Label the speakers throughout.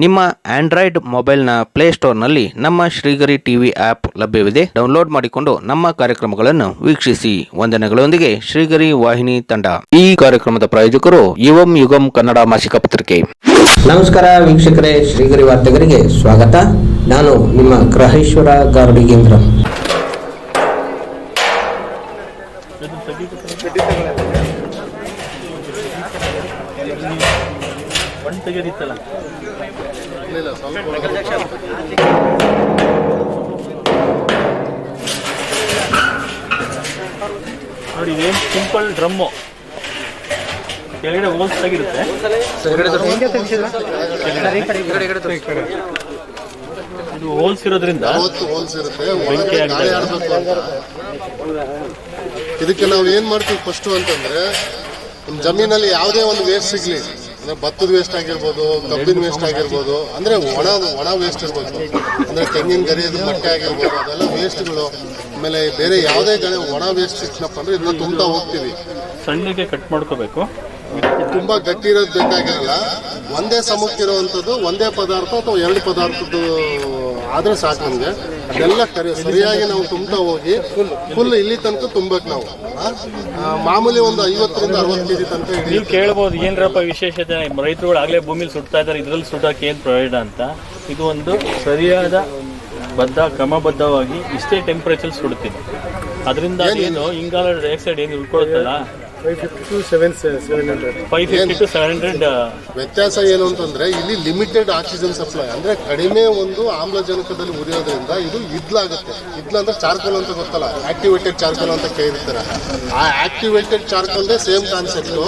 Speaker 1: ನಿಮ್ಮ ಆಂಡ್ರಾಯ್ಡ್ ಮೊಬೈಲ್ನ ಪ್ಲೇಸ್ಟೋರ್ನಲ್ಲಿ ನಮ್ಮ ಶ್ರೀಗರಿ ಟಿವಿ ಆ್ಯಪ್ ಲಭ್ಯವಿದೆ. ಡೌನ್ಲೋಡ್ ಮಾಡಿಕೊಂಡು ನಮ್ಮ ಕಾರ್ಯಕ್ರಮಗಳನ್ನು ವೀಕ್ಷಿಸಿ. ವಂದನೆಗಳೊಂದಿಗೆ ಶ್ರೀಗರಿ ವಾಹಿನಿ ತಂಡ. ಈ ಕಾರ್ಯಕ್ರಮದ ಪ್ರಾಯೋಜಕರು ಯುವಂ ಯುಗಂ ಕನ್ನಡ ಮಾಸಿಕ ಪತ್ರಿಕೆ.
Speaker 2: ನಮಸ್ಕಾರ ವೀಕ್ಷಕರೇ, ಶ್ರೀಗರಿ ವಾರ್ತೆಗರಿಗೆ ಸ್ವಾಗತ. ನಾನು ನಿಮ್ಮ ಗ್ರಹೇಶ್ವರ ಗಾರ್ಡಿಗೇಂದ್ರ.
Speaker 3: ನೋಡಿ, ಇದೇನು ಸಿಂಪಲ್ ಡ್ರಮ್ಮು, ಕೆಳಗಡೆ ಹೋಲ್ಸ್ ಆಗಿರುತ್ತೆ. ಇದು ಹೋಲ್ಸ್ ಇರೋದ್ರಿಂದ
Speaker 4: ಇದಕ್ಕೆ ನಾವು ಏನ್ ಮಾಡ್ತೀವಿ ಫಸ್ಟ್ ಅಂತಂದ್ರೆ, ನಮ್ಮ ಜಮೀನಲ್ಲಿ ಯಾವುದೇ ಒಂದು ವೇಸ್ಟ್ ಸಿಗ್ಲಿ, ಅಂದ್ರೆ ಭತ್ತದ ವೇಸ್ಟ್ ಆಗಿರ್ಬೋದು, ಕಬ್ಬಿನ ವೇಸ್ಟ್ ಆಗಿರ್ಬೋದು, ಅಂದ್ರೆ ಒಣ ವೇಸ್ಟ್ ಇರ್ಬೋದು, ಅಂದ್ರೆ ತೆಂಗಿನ ಗರಿಯದು ಬಟ್ಟೆ ಆಗಿರ್ಬೋದು, ಅದೆಲ್ಲ ವೇಸ್ಟ್ಗಳು. ಆಮೇಲೆ ಬೇರೆ ಯಾವುದೇ ಒಣ ವೇಸ್ಟ್ ಇತ್ತಪ್ಪ ಅಂದ್ರೆ ಇದನ್ನ ತುಂಬ್ತಾ ಹೋಗ್ತೀವಿ.
Speaker 3: ಸಣ್ಣಗೆ ಕಟ್ ಮಾಡ್ಕೋಬೇಕು.
Speaker 4: ತುಂಬಾ ಗಟ್ಟಿ ಇರೋದು ಬೇಕಾಗಿರಲ್ಲ. ಒಂದೇ ಸಮಕ್ಕಿರುವಂಥದ್ದು, ಒಂದೇ ಪದಾರ್ಥ ಅಥವಾ ಎರಡು ಪದಾರ್ಥದ್ದು ಆದ್ರೆ ಸಾಕು ನಮ್ಗೆ. ಅದೆಲ್ಲ ಸರಿಯಾಗಿ ನಾವು ತುಂಬ್ತಾ ಹೋಗಿ ಫುಲ್ ಇಲ್ಲಿ ತನಕ ತುಂಬಬೇಕು ನಾವು. ಮಾಮೂಲಿ ಒಂದು 50 ರಿಂದ 60 kg ತನಕ.
Speaker 3: ನೀವು ಕೇಳ್ಬೋದು, ಏನ್ರಪ್ಪ ವಿಶೇಷತೆ, ರೈತರುಗಳು ಆಗ್ಲೇ ಭೂಮಿಲಿ ಸುಡ್ತಾ ಇದ್ದಾರೆ, ಇದ್ರಲ್ಲಿ ಸುಡಕ್ಕೆ ಏನ್ ಪ್ರಯೋಜನ ಅಂತ. ಇದು ಒಂದು ಸರಿಯಾದ ಕ್ರಮಬದ್ಧವಾಗಿ ಇಷ್ಟೇ ಟೆಂಪರೇಚರ್ ಸುಡುತ್ತೀನಿ. ಅದರಿಂದ ಏನು ಇಂಗಾಲ ಡೈಆಕ್ಸೈಡ್ ಏನು ಉಳ್ಕೊಳುತ್ತಲ್ಲ, 550 to 700.
Speaker 4: ವ್ಯತ್ಯಾಸ ಏನು ಅಂತಂದ್ರೆ, ಇಲ್ಲಿ ಲಿಮಿಟೆಡ್ ಆಕ್ಸಿಜನ್ ಸಪ್ಲೈ, ಅಂದ್ರೆ ಕಡಿಮೆ ಒಂದು ಆಮ್ಲಜನಕದಲ್ಲಿ ಉರಿಯೋದ್ರಿಂದ ಇದು ಇದ್ಲಾಗುತ್ತೆ. ಇದ್ಲಂದ್ರೆ ಚಾರ್ಕೋಲ್ ಅಂತ ಗೊತ್ತಲ್ಲ, ಆಕ್ಟಿವೇಟೆಡ್ ಚಾರ್ಕೋಲ್ ಅಂತ ಕೇಳಿರ್ತಾರೆ. ಆ ಆಕ್ಟಿವೇಟೆಡ್ ಚಾರ್ಕೋಲ್ದೇ ಸೇಮ್ ಕಾನ್ಸೆಪ್ಟು.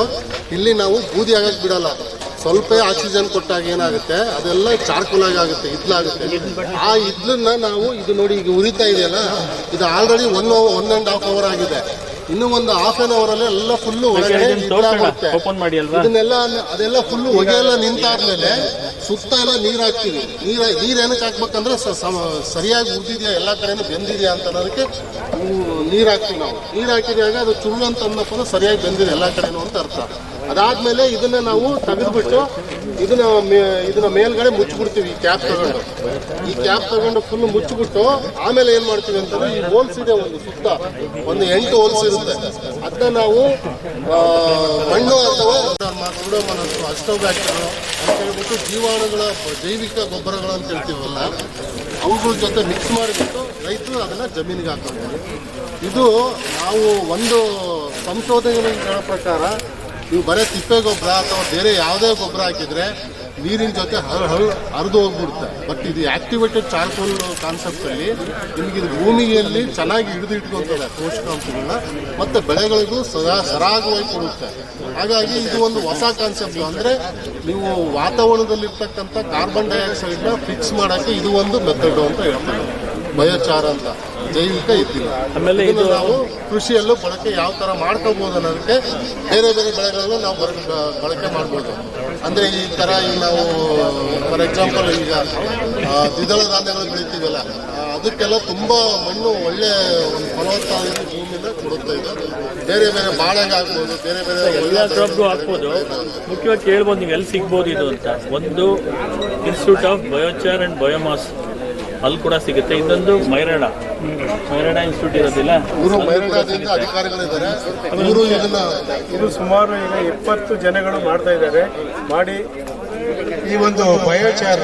Speaker 4: ಇಲ್ಲಿ ನಾವು ಬೂದಿ ಆಗಕ್ಕೆ ಬಿಡಲ್ಲ. ಸ್ವಲ್ಪ ಆಕ್ಸಿಜನ್ ಕೊಟ್ಟಾಗ ಏನಾಗುತ್ತೆ, ಅದೆಲ್ಲ ಚಾರ್ಕೋಲ್ ಆಗುತ್ತೆ, ಇದ್ಲಾಗುತ್ತೆ. ಆ ಇದ್ಲನ್ನ ನಾವು, ಇದು ನೋಡಿ ಈಗ ಉರಿತಾ ಇದೆಯಲ್ಲ, ಇದು ಆಲ್ರೆಡಿ 1.5 hour ಆಗಿದೆ. ಇನ್ನು ಒಂದು ½ an hour ಅಲ್ಲಿ ಎಲ್ಲ ಫುಲ್ಲು ಇದನ್ನೆಲ್ಲ ಅದೆಲ್ಲ ಫುಲ್ಲು ಹೊಗೆ ಎಲ್ಲ ನಿಂತಾದ್ಮೇಲೆ ಸುತ್ತ ಎಲ್ಲ ನೀರು ಹಾಕ್ತೀವಿ. ನೀರು ಏನಕ್ಕೆ ಹಾಕ್ಬೇಕಂದ್ರೆ ಸರಿಯಾಗಿ ಉಳಿದಿದೆಯಾ, ಎಲ್ಲ ಕಡೆನೂ ಬೆಂದಿದೆಯಾ ಅಂತ ಅನ್ನೋದಕ್ಕೆ ನೀರು ಹಾಕ್ತೀವಿ ನಾವು. ನೀರು ಹಾಕಿದಾಗ ಅದು ಚುಳ್ಳು ಅಂತ ಅನ್ನೋದು ಸರಿಯಾಗಿ ಬೆಂದಿದೆ ಎಲ್ಲ ಕಡೆನೂ ಅಂತ ಅರ್ಥ. ಅದಾದ್ಮೇಲೆ ಇದನ್ನ ನಾವು ತೆಗೆದ್ಬಿಟ್ಟು ಇದನ್ನ ಮೇಲ್ಗಡೆ ಮುಚ್ಚಿಬಿಡ್ತೀವಿ. ಈ ಕ್ಯಾಪ್ ತಗೊಂಡು ಫುಲ್ ಮುಚ್ಚಿಬಿಟ್ಟು ಆಮೇಲೆ ಏನ್ ಮಾಡ್ತೀವಿ ಅಂತಂದ್ರೆ, ಈ ಹೋಲ್ಸ್ ಇದೆ ಒಂದು ಸುತ್ತ ಒಂದು 8 ಹೋಲ್ಸ್ ಇರುತ್ತೆ. ಅದನ್ನ ನಾವು ಮಣ್ಣು ಅಥವಾ ಅಸ್ಟೋಬ್ಯಾಕ್ಟರ್ ಅಂತ ಹೇಳ್ಬಿಟ್ಟು ಜೀವಾಣುಗಳ ಜೈವಿಕ ಗೊಬ್ಬರಗಳು ಅಂತ ಹೇಳ್ತೀವಲ್ಲ, ಅವುಗಳ ಜೊತೆ ಮಿಕ್ಸ್ ಮಾಡಿಬಿಟ್ಟು ರೈತರು ಅದನ್ನ ಜಮೀನಿಗೆ ಹಾಕಬಹುದು. ಇದು ನಾವು ಒಂದು ಸಂಶೋಧನೆಗಳ ಪ್ರಕಾರ, ನೀವು ಬರೀ ತಿಪ್ಪೆ ಗೊಬ್ಬರ ಅಥವಾ ಬೇರೆ ಯಾವುದೇ ಗೊಬ್ಬರ ಹಾಕಿದ್ರೆ ನೀರಿನ ಜೊತೆ ಹರಿದು ಹೋಗ್ಬಿಡುತ್ತೆ. ಬಟ್ ಇದು ಆಕ್ಟಿವೇಟೆಡ್ ಚಾರ್ಕೋಲ್ ಕಾನ್ಸೆಪ್ಟಲ್ಲಿ ನಿಮಗೆ ಇದು ಭೂಮಿಯಲ್ಲಿ ಚೆನ್ನಾಗಿ ಹಿಡಿದು ಇಟ್ಕೊಳ್ತದೆ ಪೋಷಕಾಂಶಗಳನ್ನ, ಮತ್ತು ಬೆಳೆಗಳಿಗೂ ಸರಾಗವಾಗಿ ಕೊಡುತ್ತೆ. ಹಾಗಾಗಿ ಇದು ಒಂದು ಹೊಸ ಕಾನ್ಸೆಪ್ಟ್. ಅಂದರೆ ನೀವು ವಾತಾವರಣದಲ್ಲಿರ್ತಕ್ಕಂಥ ಕಾರ್ಬನ್ ಡೈಆಕ್ಸೈಡ್ನ ಫಿಕ್ಸ್ ಮಾಡೋಕ್ಕೆ ಇದು ಒಂದು ಮೆಥಡ್ ಅಂತ ಹೇಳ್ತಾರೆ, ಬಯೋಚಾರ ಅಂತ, ಜೈವಿಕ ಇದ್ದಿಲ್ಲ. ಆಮೇಲೆ ಇದು ನಾವು ಕೃಷಿಯಲ್ಲೂ ಬಳಕೆ ಯಾವ ಥರ ಮಾಡ್ಕೋಬೋದು ಅನ್ನೋದಕ್ಕೆ ಬೇರೆ ಬೇರೆ ಬೆಳೆಗಳನ್ನು ನಾವು ಬಳಕೆ ಮಾಡ್ಬೋದು. ಅಂದರೆ ಈ ಥರ ಈಗ ನಾವು ಫಾರ್ ಎಕ್ಸಾಂಪಲ್ ಈಗ ದ್ವಿದಳ ಧಾನ್ಯಗಳು ಬೆಳಿತೀವಲ್ಲ, ಅದಕ್ಕೆಲ್ಲ ತುಂಬ ಮಣ್ಣು ಒಳ್ಳೆ ಒಂದು ಫಲವತ್ತಾದ ಭೂಮಿನ ಕೊಡುತ್ತಾ ಇದೆ. ಬೇರೆ ಬೇರೆ ಬಾಳೆಗೆ ಹಾಕ್ಬೋದು, ಬೇರೆ ಬೇರೆ
Speaker 3: ಎಲ್ಲ ಡ್ರಾಪ್ಗೂ ಹಾಕ್ಬೋದು. ಮುಖ್ಯವಾಗಿ ಕೇಳ್ಬೋದು, ನೀವು ಎಲ್ಲಿ ಸಿಗ್ಬೋದು ಇದು ಅಂತ. ಒಂದು institute of biochar and biomass, ಅಲ್ಲಿ ಕೂಡ ಸಿಗುತ್ತೆ. ಇನ್ನೊಂದು ಮೈರಾಡ ಇನ್ಸ್ಟಿಟ್ಯೂಟ್ ಇರೋದಿಲ್ಲ,
Speaker 4: ಅಧಿಕಾರಿಗಳಿದ್ದಾರೆ.
Speaker 5: ಇದು ಸುಮಾರು ಈಗ 20 ಜನಗಳು ಮಾಡ್ತಾ ಇದ್ದಾರೆ. ಮಾಡಿ ಈ ಒಂದು ಬಯೋಚಾರ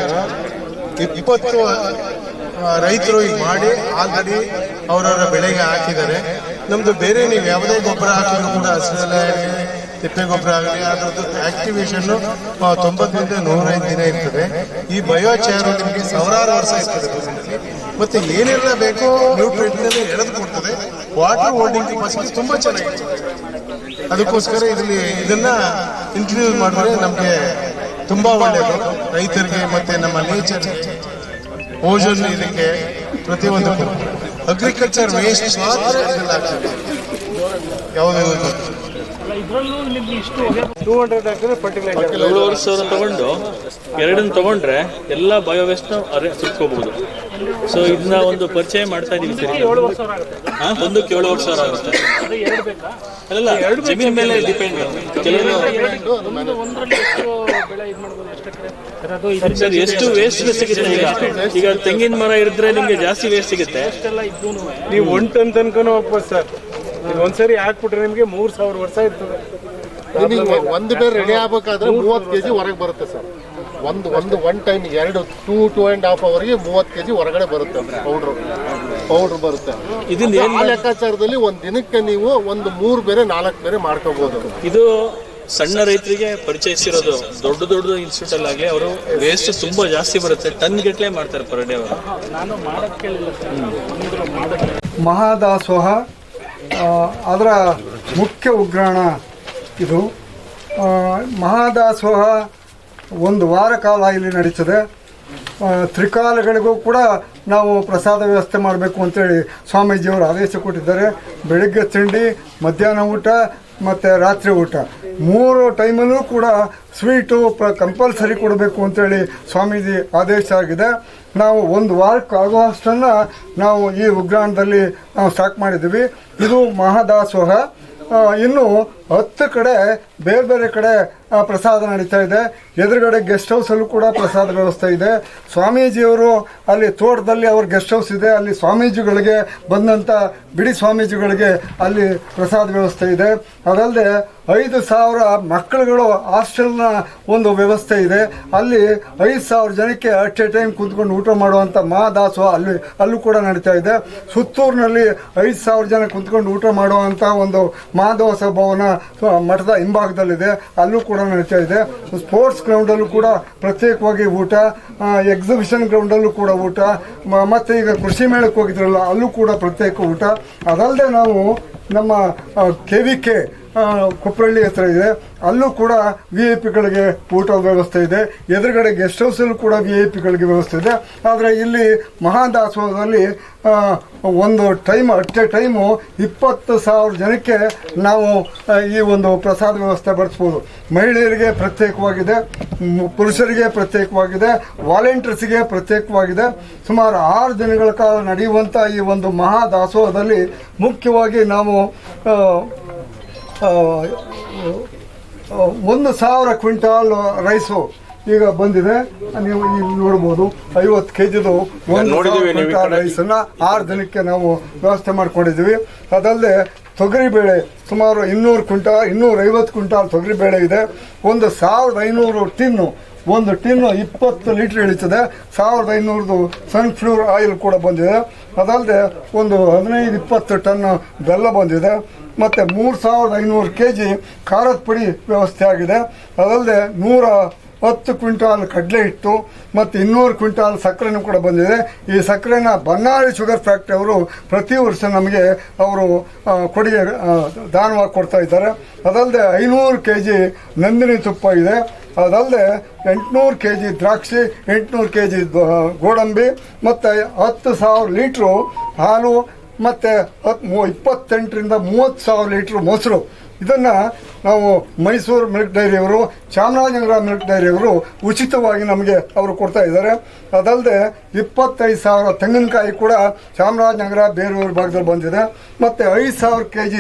Speaker 5: 20 ರೈತರು ಈಗ ಮಾಡಿ ಆಲ್ರೆಡಿ ಅವರವರ ಬೆಳೆಗೆ ಹಾಕಿದ್ದಾರೆ. ನಮ್ದು ಬೇರೆ ನೀವು ಯಾವುದೇ ಗೊಬ್ಬರ ಹಾಕಿದ್ರು ಕೂಡ, ಹಸಿರೆಲೆ ತಿಪ್ಪೆ ಗೊಬ್ಬರ ಆಗಲಿ, ಅದರದ್ದು ಆಕ್ಟಿವೇಶನ್ 90 ರಿಂದ 105 ದಿನ ಇರ್ತದೆ. ಈ ಬಯೋಚಾರು ನಿಮಗೆ ಸಾವಿರಾರು ವರ್ಷ ಇರ್ತದೆ. ಮತ್ತೆ ಏನೆಲ್ಲ ಬೇಕೋ ನ್ಯೂಟ್ರಿಯೆಂಟ್ನಲ್ಲಿ ಎಳೆದು ಕೊಡ್ತದೆ. ವಾಟರ್ ಹೋಲ್ಡಿಂಗ್ ಕೆಪಾಸಿಟಿ ತುಂಬಾ ಚೆನ್ನಾಗಿದೆ. ಅದಕ್ಕೋಸ್ಕರ ಇದನ್ನ ಇಂಟ್ರೊಡ್ಯೂಸ್ ಮಾಡಿದ್ರೆ ನಮಗೆ ತುಂಬಾ ಒಳ್ಳೆಯದು ರೈತರಿಗೆ, ಮತ್ತೆ ನಮ್ಮ ನೇಚರ್ ಓಜನ್ ಇದಕ್ಕೆ ಪ್ರತಿಯೊಂದು ಅಗ್ರಿಕಲ್ಚರ್ ವೇಸ್ಟ್ ಯಾವುದೇ 200 ಹಾಕಿದ್ರೆ ಫರ್ಟಿಲೈಸರ್
Speaker 3: 7,000 ತಗೊಂಡು 2 ತಗೊಂಡ್ರೆ ಎಲ್ಲ ಬಯೋ ವೇಸ್ಟ್ ಸುಟ್ಕೋಬಹುದು. ಸೊ ಇದನ್ನ ಒಂದು ಪರಿಚಯ ಮಾಡ್ತಾ ಇದೀವಿ ಸರಿ. ಒಂದಕ್ಕೆ 7,000 ಆಗುತ್ತೆ. ಅಲ್ಲ, ಜಮೀನ್ ಮೇಲೆ ಡಿಪೆಂಡ್. ಕೆಲವರು ಸರ್ ಎಷ್ಟು ವೇಸ್ಟ್ ಸಿಗುತ್ತೆ ಈಗ ತೆಂಗಿನ ಮರ ಇರಿದ್ರೆ ನಿಮ್ಗೆ ಜಾಸ್ತಿ ವೇಸ್ಟ್ ಸಿಗುತ್ತೆ.
Speaker 5: ನೀವು 1 ಟನ್ ತನಕನೂ ಹೋಗ್ಬೋದು ಸರ್. ಈಗ ಒಂದ್ಸರಿ ಹಾಕ್ಬಿಟ್ರೆ ನಿಮಗೆ 3000 ವರ್ಷ ಇರ್ತದೆ.
Speaker 4: ಒಂದು ಬೇರೆ ರೆಡಿ ಆಗ್ಬೇಕಾದ್ರೆ 30 kg ಹೊರಗೆ ಬರುತ್ತೆ ಸರ್. ಒನ್ ಟೈಮ್ 2.5 ಅವರ್ಗೆ 30 kg ಹೊರಗಡೆ ಬರುತ್ತೆ ಪೌಡ್ರ್ ಬರುತ್ತೆ. ಆ ಲೆಕ್ಕಾಚಾರದಲ್ಲಿ ಒಂದ್ ದಿನಕ್ಕೆ ನೀವು ಒಂದು 3 ಬೇರೆ 4 ಬೇರೆ ಮಾಡ್ಕೋಬಹುದು.
Speaker 3: ಇದು ಸಣ್ಣ ರೈತರಿಗೆ ಪರಿಚಯಿಸಿರೋದು. ದೊಡ್ಡ ಇನ್ಸ್ಟಿಟ್ಯೂಟ್ ಅಲ್ಲಿ ಆಗಲಿ ಅವರು ವೇಸ್ಟ್ ತುಂಬಾ ಜಾಸ್ತಿ ಬರುತ್ತೆ, ಟನ್ ಗಟ್ಟಲೆ ಮಾಡ್ತಾರೆ ಪರ್ ಡೇ ಅವರು.
Speaker 6: ಮಹಾದಾಸೋಹ ಅದರ ಮುಖ್ಯ ಉಗ್ರಾಣ ಇದು. ಮಹಾದಾಸೋಹ 1 ವಾರ ಕಾಲ ಇಲ್ಲಿ ನಡೀತದೆ. ತ್ರಿಕಾಲಗಳಿಗೂ ಕೂಡ ನಾವು ಪ್ರಸಾದ ವ್ಯವಸ್ಥೆ ಮಾಡಬೇಕು ಅಂತೇಳಿ ಸ್ವಾಮೀಜಿಯವರು ಆದೇಶ ಕೊಟ್ಟಿದ್ದಾರೆ. ಬೆಳಗ್ಗೆ ತಿಂಡಿ, ಮಧ್ಯಾಹ್ನ ಊಟ ಮತ್ತು ರಾತ್ರಿ ಊಟ 3 ಟೈಮಲ್ಲೂ ಕೂಡ ಸ್ವೀಟು ಕಂಪಲ್ಸರಿ ಕೊಡಬೇಕು ಅಂತೇಳಿ ಸ್ವಾಮೀಜಿ ಆದೇಶ ಆಗಿದೆ. ನಾವು 1 ವಾರಕ್ಕೆ ಆಗುವಷ್ಟನ್ನು ನಾವು ಈ ಉಗ್ರಾಣದಲ್ಲಿ ನಾವು ಸ್ಟಾರ್ಟ್ ಮಾಡಿದ್ದೀವಿ. ಇದು ಮಹಾದಾಸೋಹ. ಇನ್ನು 10 ಕಡೆ ಬೇರೆ ಕಡೆ ಪ್ರಸಾದ ನಡೀತಾ ಇದೆ. ಎದುರುಗಡೆ ಗೆಸ್ಟ್ ಹೌಸಲ್ಲೂ ಕೂಡ ಪ್ರಸಾದ ವ್ಯವಸ್ಥೆ ಇದೆ. ಸ್ವಾಮೀಜಿಯವರು ಅಲ್ಲಿ ತೋಟದಲ್ಲಿ ಅವ್ರ ಗೆಸ್ಟ್ ಹೌಸ್ ಇದೆ, ಅಲ್ಲಿ ಸ್ವಾಮೀಜಿಗಳಿಗೆ ಬಂದಂಥ ಬಿಡಿ ಸ್ವಾಮೀಜಿಗಳಿಗೆ ಅಲ್ಲಿ ಪ್ರಸಾದ ವ್ಯವಸ್ಥೆ ಇದೆ. ಅದಲ್ಲದೆ 5000 ಮಕ್ಕಳುಗಳು ಹಾಸ್ಟೆಲ್ನ ಒಂದು ವ್ಯವಸ್ಥೆ ಇದೆ. ಅಲ್ಲಿ 5000 ಜನಕ್ಕೆ ಅಟ್ ಎ ಟೈಮ್ ಕೂತ್ಕೊಂಡು ಊಟ ಮಾಡುವಂಥ ಮಹಾದಾಸೋಹ ಅಲ್ಲೂ ಕೂಡ ನಡೀತಾ ಇದೆ. ಸುತ್ತೂರಿನಲ್ಲಿ 5000 ಜನ ಕೂತ್ಕೊಂಡು ಊಟ ಮಾಡುವಂಥ ಒಂದು ಮಹಾದಾಸೋಹ ಭವನ ಮಠದ ಹಿಂಭಾಗದಲ್ಲಿದೆ, ಅಲ್ಲೂ ಕೂಡ ನಡೀತಾ ಇದೆ. ಸ್ಪೋರ್ಟ್ಸ್ ಗ್ರೌಂಡಲ್ಲೂ ಕೂಡ ಪ್ರತ್ಯೇಕವಾಗಿ ಊಟ, ಎಕ್ಸಿಬಿಷನ್ ಗ್ರೌಂಡಲ್ಲೂ ಕೂಡ ಊಟ, ಮತ್ತು ಈಗ ಕೃಷಿ ಮೇಳಕ್ಕೆ ಹೋಗಿದ್ರಲ್ಲ ಅಲ್ಲೂ ಕೂಡ ಪ್ರತ್ಯೇಕ ಊಟ. ಅದಲ್ಲದೆ ನಾವು ನಮ್ಮ KVK ಕೊಪ್ಪರಳ್ಳಿ ಹತ್ರ ಇದೆ, ಅಲ್ಲೂ ಕೂಡ VIP-ಗಳಿಗೆ ಊಟದ ವ್ಯವಸ್ಥೆ ಇದೆ. ಎದುರುಗಡೆ ಗೆಸ್ಟ್ ಹೌಸಲ್ಲೂ ಕೂಡ VIP-ಗಳಿಗೆ ವ್ಯವಸ್ಥೆ ಇದೆ. ಆದರೆ ಇಲ್ಲಿ ಮಹಾದಾಸೋಹದಲ್ಲಿ ಒಂದು ಟೈಮ್ ಅಟ್ ಎ ಟೈಮು 20,000 ಜನಕ್ಕೆ ನಾವು ಈ ಒಂದು ಪ್ರಸಾದ ವ್ಯವಸ್ಥೆ ಬಡಿಸ್ಬೋದು. ಮಹಿಳೆಯರಿಗೆ ಪ್ರತ್ಯೇಕವಾಗಿದೆ, ಪುರುಷರಿಗೆ ಪ್ರತ್ಯೇಕವಾಗಿದೆ, ವಾಲಂಟಿಯರ್ಸ್ಗೆ ಪ್ರತ್ಯೇಕವಾಗಿದೆ. ಸುಮಾರು 6 ದಿನಗಳ ಕಾಲ ನಡೆಯುವಂಥ ಈ ಒಂದು ಮಹಾದಾಸೋಹದಲ್ಲಿ ಮುಖ್ಯವಾಗಿ ನಾವು 1,000 ಕ್ವಿಂಟಾಲ್ ರೈಸು ಈಗ ಬಂದಿದೆ. ನೀವು ಇಲ್ಲಿ ನೋಡ್ಬೋದು 50 kgದು 1,000 ಕ್ವಿಂಟಾಲ್ ರೈಸನ್ನು 6 ದಿನಕ್ಕೆ ನಾವು ವ್ಯವಸ್ಥೆ ಮಾಡ್ಕೊಂಡಿದ್ದೀವಿ. ಅದಲ್ಲದೆ ತೊಗರಿಬೇಳೆ ಸುಮಾರು 250 ಕ್ವಿಂಟಾಲ್ ತೊಗರಿಬೇಳೆ ಇದೆ. 1,500 ಟಿನ್ನು, ಒಂದು ಟಿನ್ನು 20 ಲೀಟ್ರ್ ಇಳಿತದೆ. 1,500 ಸನ್ಫ್ಲವರ್ ಆಯಿಲ್ ಕೂಡ ಬಂದಿದೆ. ಅದಲ್ಲದೆ ಒಂದು 15-20 ಟನ್ ಬೆಲ್ಲ ಬಂದಿದೆ. ಮತ್ತು 3,500 kg ಖಾರದ ಪುಡಿ ವ್ಯವಸ್ಥೆ ಆಗಿದೆ. ಅದಲ್ಲದೆ 110 ಕ್ವಿಂಟಾಲ್ ಕಡಲೆ ಹಿಟ್ಟು ಮತ್ತು 200 ಕ್ವಿಂಟಾಲ್ ಸಕ್ಕರೆನೂ ಕೂಡ ಬಂದಿದೆ. ಈ ಸಕ್ಕರೆನ ಬನ್ನಾರಿ ಶುಗರ್ ಫ್ಯಾಕ್ಟ್ರಿ ಅವರು ಪ್ರತಿ ವರ್ಷ ನಮಗೆ ಅವರು ಕೊಡುಗೆ ದಾನವಾಗಿ ಕೊಡ್ತಾ ಇದ್ದಾರೆ. ಅದಲ್ಲದೆ 500 kg ನಂದಿನಿ ತುಪ್ಪ ಇದೆ. ಅದಲ್ಲದೆ 800 kg ದ್ರಾಕ್ಷಿ, 800 kg ಗೋಡಂಬಿ ಮತ್ತು 10,000 ಲೀಟ್ರು ಹಾಲು ಮತ್ತು 28ರಿಂದ 30,000 ಲೀಟ್ರ್ ಮೊಸರು. ಇದನ್ನು ನಾವು ಮೈಸೂರು ಮಿಲ್ಕ್ ಡೈರಿಯವರು, ಚಾಮರಾಜನಗರ ಮಿಲ್ಕ್ ಡೈರಿಯವರು ಉಚಿತವಾಗಿ ನಮಗೆ ಅವರು ಕೊಡ್ತಾ ಇದ್ದಾರೆ. ಅದಲ್ಲದೆ 25,000 ತೆಂಗಿನಕಾಯಿ ಕೂಡ ಚಾಮರಾಜನಗರ ಬೇರೆ ಭಾಗದಲ್ಲಿ ಬಂದಿದೆ. ಮತ್ತು 5,000 kg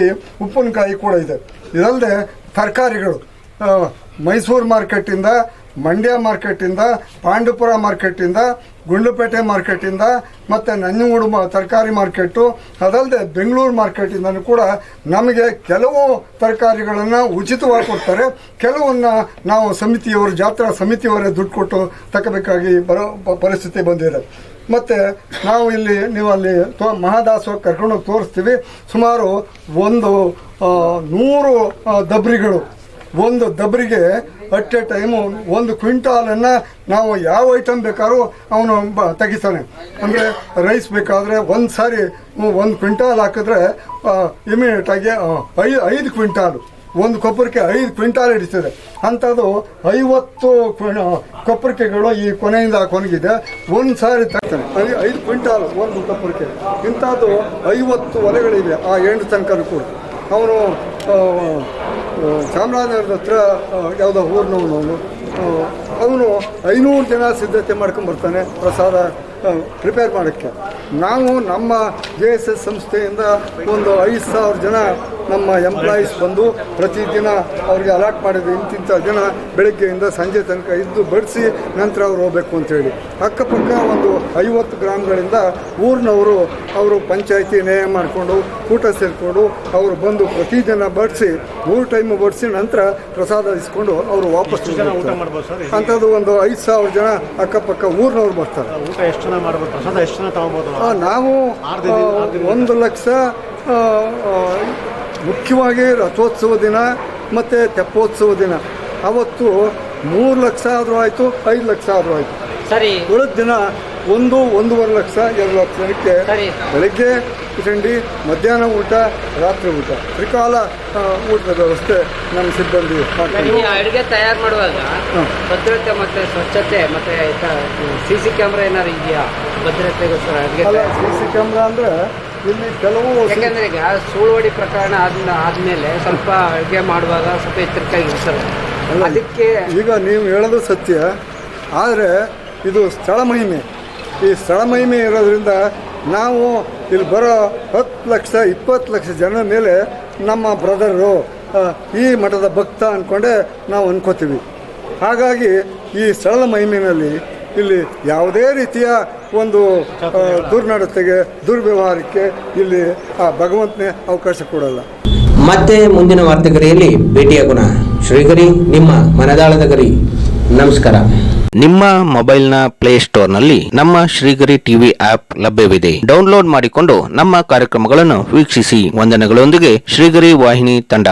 Speaker 6: ಉಪ್ಪಿನಕಾಯಿ ಕೂಡ ಇದೆ. ಇದಲ್ಲದೆ ತರಕಾರಿಗಳು ಮೈಸೂರು ಮಾರ್ಕೆಟಿಂದ, ಮಂಡ್ಯ ಮಾರ್ಕೆಟಿಂದ, ಪಾಂಡುಪುರ ಮಾರ್ಕೆಟಿಂದ, ಗುಂಡ್ಲುಪೇಟೆ ಮಾರ್ಕೆಟಿಂದ ಮತ್ತು ನಂಜನಗೂಡು ತರಕಾರಿ ಮಾರ್ಕೆಟು, ಅದಲ್ಲದೆ ಬೆಂಗಳೂರು ಮಾರ್ಕೆಟಿಂದನೂ ಕೂಡ ನಮಗೆ ಕೆಲವು ತರಕಾರಿಗಳನ್ನು ಉಚಿತವಾಗಿ ಕೊಡ್ತಾರೆ. ಕೆಲವನ್ನು ನಾವು ಸಮಿತಿಯವರು, ಜಾತ್ರಾ ಸಮಿತಿಯವರೇ ದುಡ್ಡು ಕೊಟ್ಟು ತಗೋಬೇಕಾಗಿ ಬರೋ ಪರಿಸ್ಥಿತಿ ಬಂದಿದೆ. ಮತ್ತು ನಾವು ಇಲ್ಲಿ ನೀವು ಅಲ್ಲಿ ಮಹಾದಾಸೋಹ ಕರ್ಕೊಂಡೋಗಿ ತೋರಿಸ್ತೀವಿ. ಸುಮಾರು 100 ದಬ್ರಿಗಳು, ಒಂದು ದಬ್ರಿಗೆ ಅಟ್ ಎ ಟೈಮು 1 ಕ್ವಿಂಟಾಲನ್ನು ನಾವು ಯಾವ ಐಟಮ್ ಬೇಕಾದ್ರೂ ಅವನು ತೆಗಿತಾನೆ. ಅಂದರೆ ರೈಸ್ ಬೇಕಾದರೆ ಒಂದು ಸಾರಿ 1 ಕ್ವಿಂಟಾಲ್ ಹಾಕಿದ್ರೆ ಇಮಿಡಿಯೇಟಾಗಿ 5 ಕ್ವಿಂಟಾಲು, ಒಂದು ಕೊಪ್ಪರಿಕೆ 5 ಕ್ವಿಂಟಾಲ್ ಹಿಡಿತದೆ. ಅಂಥದ್ದು 50 ಕೊಪ್ಪರಿಕೆಗಳು ಈ ಕೊನೆಯಿಂದ ಕೊನೆಗಿದೆ. ಒಂದು ಸಾರಿ ತಗ್ತಾನೆ 5 ಕ್ವಿಂಟಾಲ್ ಒಂದು ಕೊಪ್ಪರಿಕೆ. ಇಂಥದ್ದು 50 ಒಲೆಗಳಿವೆ ಆ ಎಂಟು ತನಕನೂ ಕೂಡ. ಅವನು ಚಾಮರಾಜನಗರದ ಹತ್ರ ಯಾವುದೋ ಊರಿನವನು ಅವನು 500 ಜನ ಸಿದ್ಧತೆ ಮಾಡ್ಕೊಂಡ್ಬರ್ತಾನೆ ಪ್ರಸಾದ ಪ್ರಿಪೇರ್ ಮಾಡೋಕ್ಕೆ. ನಾವು ನಮ್ಮ JSS ಸಂಸ್ಥೆಯಿಂದ ಒಂದು 5,000 ಜನ ನಮ್ಮ ಎಂಪ್ಲಾಯೀಸ್ ಬಂದು ಪ್ರತಿದಿನ ಅವ್ರಿಗೆ ಅಲಾಟ್ ಮಾಡಿದ್ರು, ಇಂತಿಂಥ ಜನ ಬೆಳಗ್ಗೆಯಿಂದ ಸಂಜೆ ತನಕ ಇದ್ದು ಬಡಿಸಿ ನಂತರ ಅವ್ರು ಹೋಗ್ಬೇಕು ಅಂತೇಳಿ. ಅಕ್ಕಪಕ್ಕ ಒಂದು 50 ಗ್ರಾಮಗಳಿಂದ ಊರಿನವರು ಅವರು ಪಂಚಾಯಿತಿ ನೇಯ ಮಾಡಿಕೊಂಡು ಊಟ ಸೇರಿಕೊಂಡು ಅವರು ಬಂದು ಪ್ರತಿದಿನ ಬಡಿಸಿ 3 ಟೈಮ್ ಬಡಿಸಿ ನಂತರ ಪ್ರಸಾದ ಇಸ್ಕೊಂಡು ಅವರು ವಾಪಸ್ ಅಂಥದ್ದು ಒಂದು 5,000 ಜನ ಅಕ್ಕಪಕ್ಕ ಊರಿನವ್ರು ಬರ್ತಾರೆ.
Speaker 5: ಊಟ ಎಷ್ಟು ಜನ ಮಾಡ್ಬೋದು, ಪ್ರಸಾದ ಎಷ್ಟು ಜನ ತಗೋಬೋದು?
Speaker 6: ನಾವು 1 ಲಕ್ಷ ಮುಖ್ಯವಾಗಿ ರಥೋತ್ಸವ ದಿನ ಮತ್ತು ತೆಪ್ಪೋತ್ಸವ ದಿನ ಅವತ್ತು 3 ಲಕ್ಷ ಆದರೂ ಆಯಿತು, 5 ಲಕ್ಷ ಆದರೂ ಆಯಿತು.
Speaker 2: ಸರಿ,
Speaker 6: ಉಳಿದ ದಿನ 1-1.5 ಲಕ್ಷ 2 ಲಕ್ಷ ಜನಕ್ಕೆ ಬೆಳಗ್ಗೆ ತಿಂಡಿ, ಮಧ್ಯಾಹ್ನ ಊಟ, ರಾತ್ರಿ ಊಟ, ತ್ರಿಕಾಲ ಊಟದ ವ್ಯವಸ್ಥೆ ನಮ್ಮ ಸಿಬ್ಬಂದಿ ಮಾಡ್ತಾರೆ.
Speaker 2: ಅಡುಗೆ ತಯಾರು ಮಾಡುವಾಗ ಭದ್ರತೆ ಮತ್ತು ಸ್ವಚ್ಛತೆ ಮತ್ತು CC ಕ್ಯಾಮ್ರಾ ಏನಾದ್ರು ಇದೆಯಾ ಭದ್ರತೆಗೋಸ್ಕರ?
Speaker 6: ಅಲ್ಲ, CC ಕ್ಯಾಮ್ರಾ ಅಂದರೆ ಇಲ್ಲಿ ಕೆಲವು,
Speaker 2: ಯಾಕೆಂದರೆ ಈಗ ಸುಳ್ಳುವಡಿ ಪ್ರಕರಣ ಆದಮೇಲೆ ಸ್ವಲ್ಪ ಅಡುಗೆ ಮಾಡುವಾಗ ಸ್ವಲ್ಪ ಎಚ್ಚರಿಕೆಯಾಗಿ ಇರ್ತಾರೆ. ಅದಕ್ಕೆ
Speaker 6: ಈಗ ನೀವು ಹೇಳೋದು ಸತ್ಯ, ಆದರೆ ಇದು ಸ್ಥಳ ಮಹಿಮೆ. ಈ ಸ್ಥಳ ಮಹಿಮೆ ಇರೋದ್ರಿಂದ ನಾವು ಇಲ್ಲಿ ಬರೋ 10 ಲಕ್ಷ 20 ಲಕ್ಷ ಜನ ಮೇಲೆ ನಮ್ಮ ಬ್ರದರು ಈ ಮಠದ ಭಕ್ತ ಅಂದ್ಕೊಂಡೆ ನಾವು ಅನ್ಕೋತೀವಿ. ಹಾಗಾಗಿ ಈ ಸ್ಥಳ ಮಹಿಮೆಯಲ್ಲಿ ಇಲ್ಲಿ ಯಾವುದೇ ರೀತಿಯ ಒಂದು ದುರ್ನಡತೆಗೆ, ದುರ್ವ್ಯವಹಾರಕ್ಕೆ ಇಲ್ಲಿ ಆ ಭಗವಂತನೇ ಅವಕಾಶ ಕೊಡಲ್ಲ.
Speaker 2: ಮತ್ತೆ ಮುಂದಿನ ವಾರ್ತೆಗರಿಯಲ್ಲಿ ಭೇಟಿಯಾಗೋಣ. ಶ್ರೀಗರಿ, ನಿಮ್ಮ ಮನದಾಳದ ಗರಿ. ನಮಸ್ಕಾರ.
Speaker 1: ನಿಮ್ಮ ಮೊಬೈಲ್ನ ಪ್ಲೇಸ್ಟೋರ್ನಲ್ಲಿ ನಮ್ಮ ಶ್ರೀಗರಿ ಟಿವಿ ಆಪ್ ಲಭ್ಯವಿದೆ. ಡೌನ್ಲೋಡ್ ಮಾಡಿಕೊಂಡು ನಮ್ಮ ಕಾರ್ಯಕ್ರಮಗಳನ್ನು ವೀಕ್ಷಿಸಿ. ವಂದನೆಗಳೊಂದಿಗೆ ಶ್ರೀಗರಿ ವಾಹಿನಿ ತಂಡ.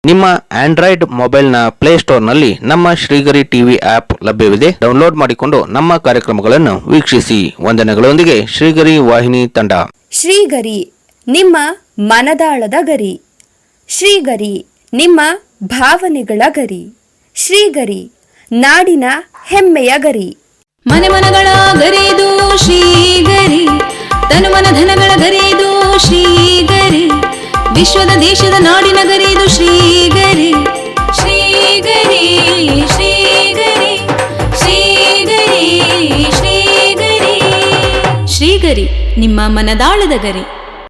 Speaker 1: ನಿಮ್ಮ ಆಂಡ್ರಾಯ್ಡ್ ಮೊಬೈಲ್ನ ಪ್ಲೇಸ್ಟೋರ್ನಲ್ಲಿ ನಮ್ಮ ಶ್ರೀಗರಿ ಟಿವಿ ಆಪ್ ಲಭ್ಯವಿದೆ. ಡೌನ್ಲೋಡ್ ಮಾಡಿಕೊಂಡು ನಮ್ಮ ಕಾರ್ಯಕ್ರಮಗಳನ್ನು ವೀಕ್ಷಿಸಿ. ವಂದನೆಗಳೊಂದಿಗೆ ಶ್ರೀಗರಿ ವಾಹಿನಿ ತಂಡ.
Speaker 7: ಶ್ರೀಗರಿ, ನಿಮ್ಮ ಮನದಾಳದ ಗರಿ. ಶ್ರೀಗರಿ, ನಿಮ್ಮ ಭಾವನೆಗಳ ಗರಿ. ಶ್ರೀಗರಿ, ನಾಡಿನ ಹೆಮ್ಮೆಯ ಗರಿ.
Speaker 8: ಮನೆ ಮನಗಳ ಗರಿದು ಶ್ರೀಗರಿ, ತನು ಮನ ಧನಗಳ ಗರಿದು ಶ್ರೀಗರಿ, ವಿಶ್ವದ ದೇಶದ ನಾಡಿನ ಗರಿದು ಶ್ರೀಗರಿ. ಶ್ರೀಗರಿ ಶ್ರೀಗರಿ ಶ್ರೀಗರಿ ಶ್ರೀಗರಿ ಶ್ರೀಗರಿ, ನಿಮ್ಮ ಮನದಾಳದ ಗರಿ.